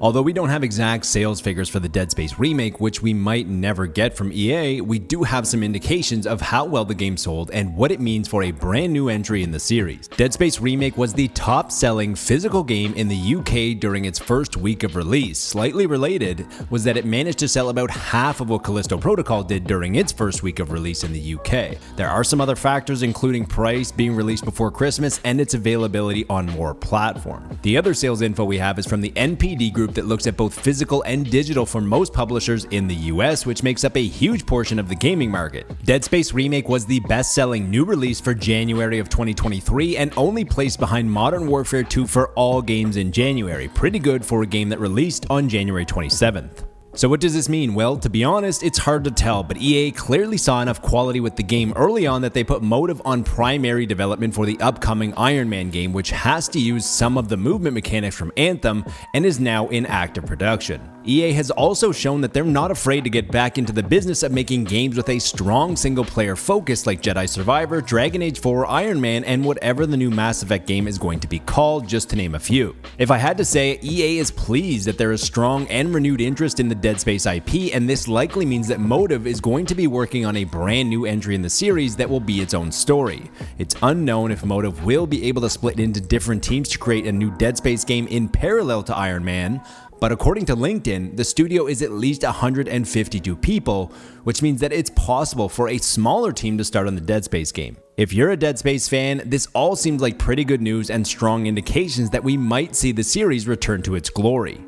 Although we don't have exact sales figures for the Dead Space Remake, which we might never get from EA, we do have some indications of how well the game sold and what it means for a brand new entry in the series. Dead Space Remake was the top-selling physical game in the UK during its first week of release. Slightly related was that it managed to sell about half of what Callisto Protocol did during its first week of release in the UK. There are some other factors, including price, being released before Christmas, and its availability on more platforms. The other sales info we have is from the NPD group that looks at both physical and digital for most publishers in the US, which makes up a huge portion of the gaming market. Dead Space Remake was the best-selling new release for January of 2023 and only placed behind Modern Warfare 2 for all games in January. Pretty good for a game that released on January 27th. So what does this mean? Well, to be honest, it's hard to tell, but EA clearly saw enough quality with the game early on that they put Motive on primary development for the upcoming Iron Man game, which has to use some of the movement mechanics from Anthem and is now in active production. EA has also shown that they're not afraid to get back into the business of making games with a strong single-player focus like Jedi Survivor, Dragon Age 4, Iron Man, and whatever the new Mass Effect game is going to be called, just to name a few. If I had to say, EA is pleased that there is strong and renewed interest in the Dead Space IP, and this likely means that Motive is going to be working on a brand new entry in the series that will be its own story. It's unknown if Motive will be able to split into different teams to create a new Dead Space game in parallel to Iron Man, but according to LinkedIn, the studio is at least 152 people, which means that it's possible for a smaller team to start on the Dead Space game. If you're a Dead Space fan, this all seems like pretty good news and strong indications that we might see the series return to its glory.